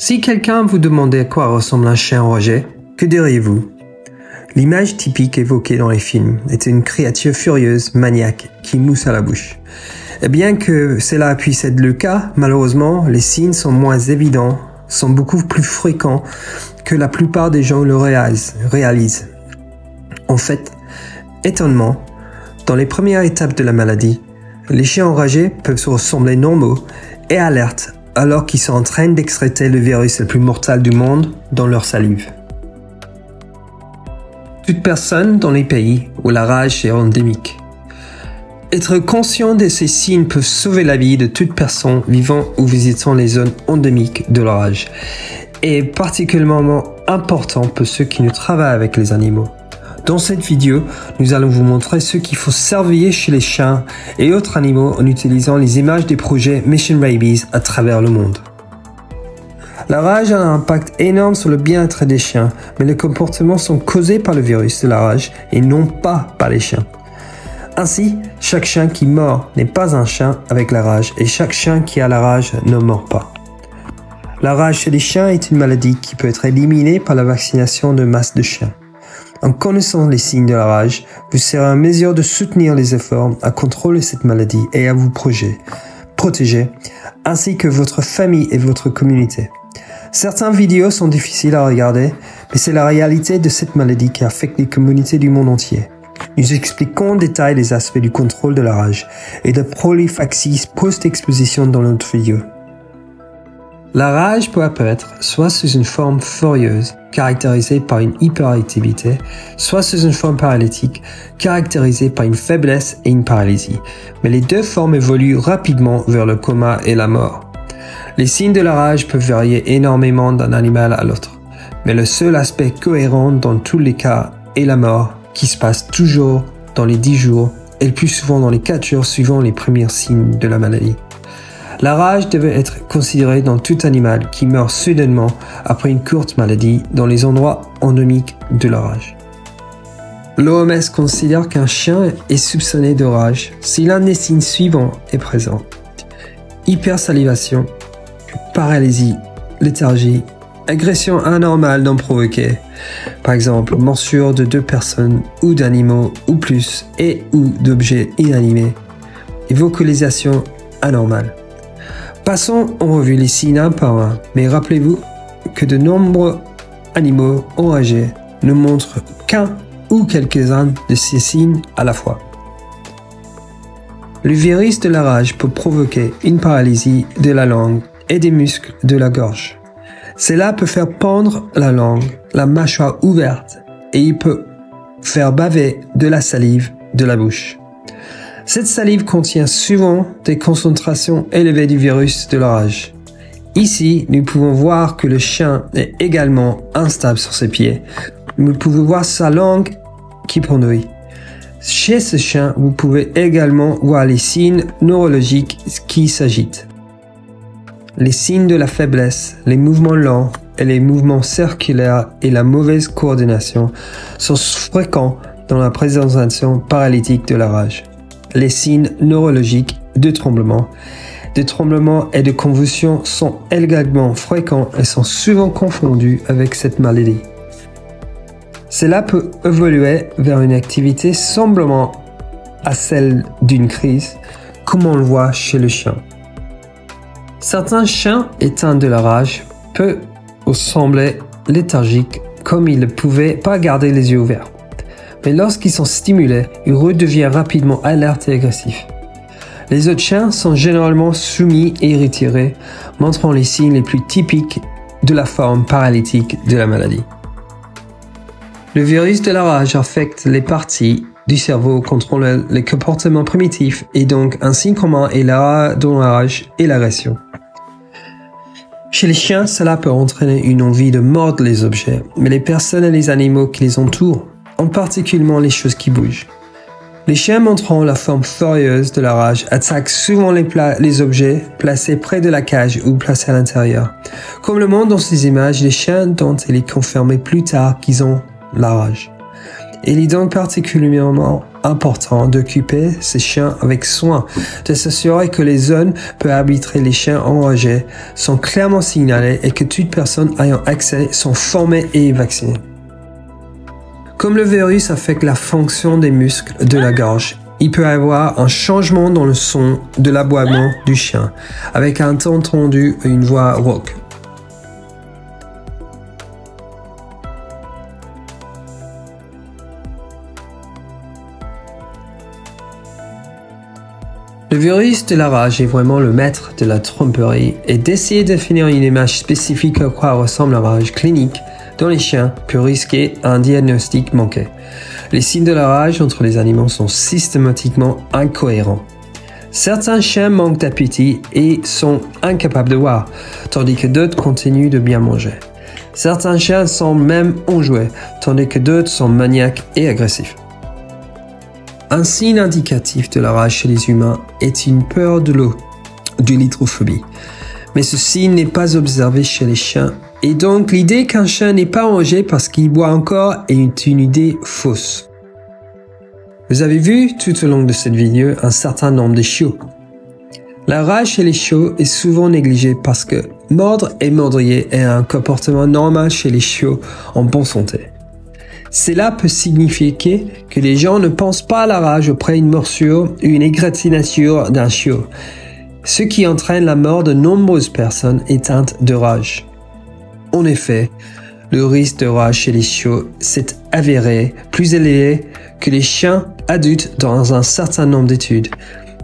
Si quelqu'un vous demandait à quoi ressemble un chien enragé, que diriez-vous? L'image typique évoquée dans les films est une créature furieuse, maniaque, qui mousse à la bouche. Et bien que cela puisse être le cas, malheureusement, les signes sont moins évidents, sont beaucoup plus fréquents que la plupart des gens le réalisent. En fait, étonnamment, dans les premières étapes de la maladie, les chiens enragés peuvent se ressembler normaux et alertes alors qu'ils sont en train d'excréter le virus le plus mortel du monde dans leur salive. Toute personne dans les pays où la rage est endémique. Être conscient de ces signes peut sauver la vie de toute personne vivant ou visitant les zones endémiques de la rage, et est particulièrement important pour ceux qui nous travaillent avec les animaux. Dans cette vidéo, nous allons vous montrer ce qu'il faut surveiller chez les chiens et autres animaux en utilisant les images des projets Mission Rabies à travers le monde. La rage a un impact énorme sur le bien-être des chiens, mais les comportements sont causés par le virus de la rage et non pas par les chiens. Ainsi, chaque chien qui mord n'est pas un chien avec la rage et chaque chien qui a la rage ne mord pas. La rage chez les chiens est une maladie qui peut être éliminée par la vaccination de masse de chiens. En connaissant les signes de la rage, vous serez en mesure de soutenir les efforts à contrôler cette maladie et à vous protéger, ainsi que votre famille et votre communauté. Certaines vidéos sont difficiles à regarder, mais c'est la réalité de cette maladie qui affecte les communautés du monde entier. Nous expliquons en détail les aspects du contrôle de la rage et de prophylaxie post-exposition dans notre vidéo. La rage peut apparaître soit sous une forme furieuse, caractérisée par une hyperactivité, soit sous une forme paralytique, caractérisée par une faiblesse et une paralysie. Mais les deux formes évoluent rapidement vers le coma et la mort. Les signes de la rage peuvent varier énormément d'un animal à l'autre, mais le seul aspect cohérent dans tous les cas est la mort, qui se passe toujours dans les 10 jours et le plus souvent dans les 4 jours suivant les premiers signes de la maladie. La rage devait être considérée dans tout animal qui meurt soudainement après une courte maladie dans les endroits endémiques de la rage. L'OMS considère qu'un chien est soupçonné de rage si l'un des signes suivants est présent: hypersalivation, paralysie, léthargie, agression anormale non provoquée, par exemple morsure de 2 personnes ou d'animaux ou plus et ou d'objets inanimés, et vocalisation anormale. Passons en revue les signes un par un, mais rappelez-vous que de nombreux animaux enragés ne montrent qu'un ou quelques-uns de ces signes à la fois. Le virus de la rage peut provoquer une paralysie de la langue et des muscles de la gorge. Cela peut faire pendre la langue, la mâchoire ouverte, et il peut faire baver de la salive de la bouche. Cette salive contient souvent des concentrations élevées du virus de la rage. Ici, nous pouvons voir que le chien est également instable sur ses pieds. Vous pouvez voir sa langue qui pendouille. Chez ce chien, vous pouvez également voir les signes neurologiques qui s'agitent. Les signes de la faiblesse, les mouvements lents et les mouvements circulaires et la mauvaise coordination sont fréquents dans la présentation paralytique de la rage. Les signes neurologiques de tremblement et de convulsions sont également fréquents et sont souvent confondus avec cette maladie. Cela peut évoluer vers une activité semblant à celle d'une crise, comme on le voit chez le chien. Certains chiens atteints de la rage peuvent sembler léthargiques, comme ils ne pouvaient pas garder les yeux ouverts. Mais lorsqu'ils sont stimulés, ils redeviennent rapidement alertes et agressifs. Les autres chiens sont généralement soumis et retirés, montrant les signes les plus typiques de la forme paralytique de la maladie. Le virus de la rage affecte les parties du cerveau contrôlant les comportements primitifs et donc un signe commun est la rage et l'agression. Chez les chiens, cela peut entraîner une envie de mordre les objets, mais les personnes et les animaux qui les entourent, en particulier les choses qui bougent. Les chiens montrant la forme furieuse de la rage attaquent souvent les objets placés près de la cage ou placés à l'intérieur. Comme le montrent dans ces images, les chiens dont il est confirmé plus tard qu'ils ont la rage. Il est donc particulièrement important d'occuper ces chiens avec soin, de s'assurer que les zones peut arbitrer les chiens enragés sont clairement signalées et que toute personne ayant accès sont formées et vaccinées. Comme le virus affecte la fonction des muscles de la gorge, il peut y avoir un changement dans le son de l'aboiement du chien, avec un ton tendu et une voix rauque. Le virus de la rage est vraiment le maître de la tromperie et d'essayer de définir une image spécifique à quoi ressemble la rage clinique dans les chiens peut risquer un diagnostic manqué. Les signes de la rage entre les animaux sont systématiquement incohérents. Certains chiens manquent d'appétit et sont incapables de voir, tandis que d'autres continuent de bien manger. Certains chiens semblent même enjoués, tandis que d'autres sont maniaques et agressifs. Un signe indicatif de la rage chez les humains est une peur de l'eau, de l'hydrophobie. Mais ce signe n'est pas observé chez les chiens, et donc l'idée qu'un chien n'est pas enragé parce qu'il boit encore est une idée fausse. Vous avez vu tout au long de cette vidéo un certain nombre de chiots. La rage chez les chiots est souvent négligée parce que mordre et mordrier est un comportement normal chez les chiots en bonne santé. Cela peut signifier que les gens ne pensent pas à la rage après une morsure ou une égratignure d'un chiot, ce qui entraîne la mort de nombreuses personnes éteintes de rage. En effet, le risque de rage chez les chiots s'est avéré plus élevé que les chiens adultes dans un certain nombre d'études,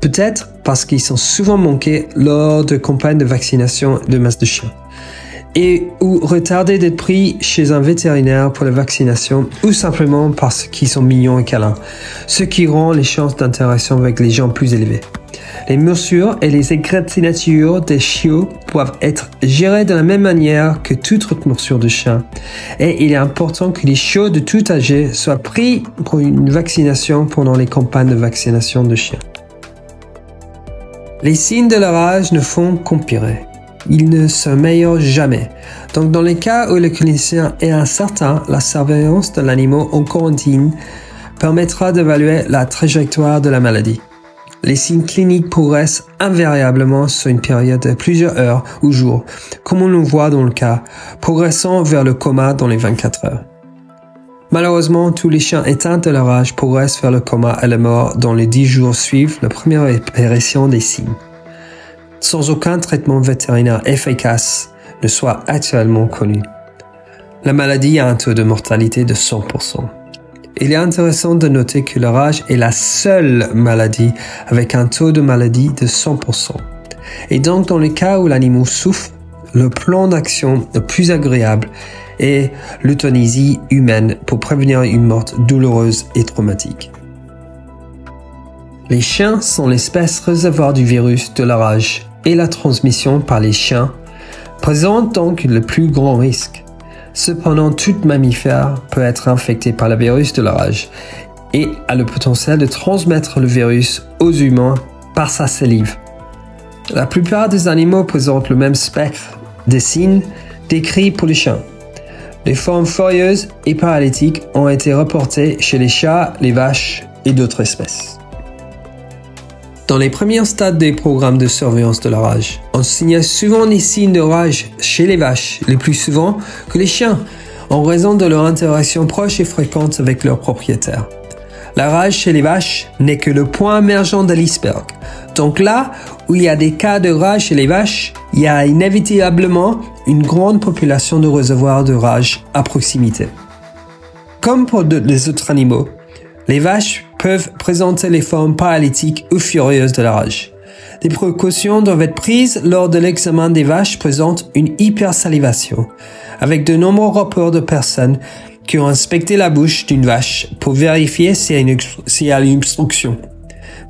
peut-être parce qu'ils sont souvent manqués lors de campagnes de vaccination de masse de chiens, et ou retardés d'être pris chez un vétérinaire pour la vaccination ou simplement parce qu'ils sont mignons et câlins, ce qui rend les chances d'interaction avec les gens plus élevées. Les morsures et les égratignures des chiots doivent être gérées de la même manière que toute autre morsure de chien, et il est important que les chiots de tout âge soient pris pour une vaccination pendant les campagnes de vaccination de chiens. Les signes de la rage ne font qu'empirer. Ils ne s'améliorent jamais. Donc dans les cas où le clinicien est incertain, la surveillance de l'animal en quarantaine permettra d'évaluer la trajectoire de la maladie. Les signes cliniques progressent invariablement sur une période de plusieurs heures ou jours, comme on le voit dans le cas, progressant vers le coma dans les 24 heures. Malheureusement, tous les chiens atteints de la rage progressent vers le coma et la mort dans les 10 jours suivant la première apparition des signes, sans aucun traitement vétérinaire efficace ne soit actuellement connu. La maladie a un taux de mortalité de 100%. Il est intéressant de noter que la rage est la seule maladie avec un taux de maladie de 100%. Et donc, dans le cas où l'animal souffre, le plan d'action le plus agréable est l'euthanasie humaine pour prévenir une mort douloureuse et traumatique. Les chiens sont l'espèce réservoir du virus de la rage et la transmission par les chiens présente donc le plus grand risque. Cependant, tout mammifère peut être infecté par le virus de la rage et a le potentiel de transmettre le virus aux humains par sa salive. La plupart des animaux présentent le même spectre des signes décrits pour les chiens. Les formes furieuses et paralytiques ont été reportées chez les chats, les vaches et d'autres espèces. Dans les premiers stades des programmes de surveillance de la rage, on signale souvent des signes de rage chez les vaches, les plus souvent que les chiens, en raison de leur interaction proche et fréquente avec leurs propriétaires. La rage chez les vaches n'est que le point émergent de l'iceberg. Donc là où il y a des cas de rage chez les vaches, il y a inévitablement une grande population de réservoirs de rage à proximité. Comme pour les autres animaux, les vaches peuvent présenter les formes paralytiques ou furieuses de la rage. Des précautions doivent être prises lors de l'examen des vaches présentent une hypersalivation, avec de nombreux rapports de personnes qui ont inspecté la bouche d'une vache pour vérifier s'il y a une obstruction.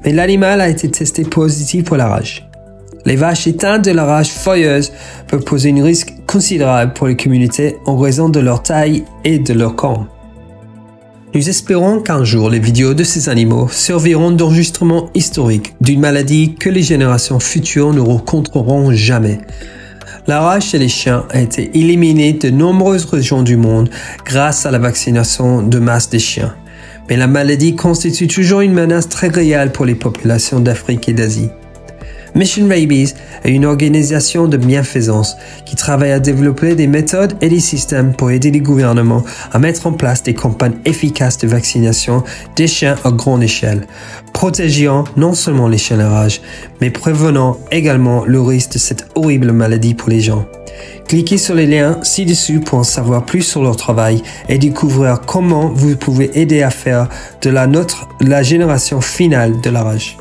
Mais l'animal a été testé positif pour la rage. Les vaches atteintes de la rage furieuse peuvent poser un risque considérable pour les communautés en raison de leur taille et de leur corps. Nous espérons qu'un jour les vidéos de ces animaux serviront d'enregistrement historique d'une maladie que les générations futures ne rencontreront jamais. La rage chez les chiens a été éliminée de nombreuses régions du monde grâce à la vaccination de masse des chiens. mais la maladie constitue toujours une menace très réelle pour les populations d'Afrique et d'Asie. Mission Rabies est une organisation de bienfaisance qui travaille à développer des méthodes et des systèmes pour aider les gouvernements à mettre en place des campagnes efficaces de vaccination des chiens à grande échelle, protégeant non seulement les chiens de rage, mais prévenant également le risque de cette horrible maladie pour les gens. Cliquez sur les liens ci-dessus pour en savoir plus sur leur travail et découvrir comment vous pouvez aider à faire de la génération finale de la rage.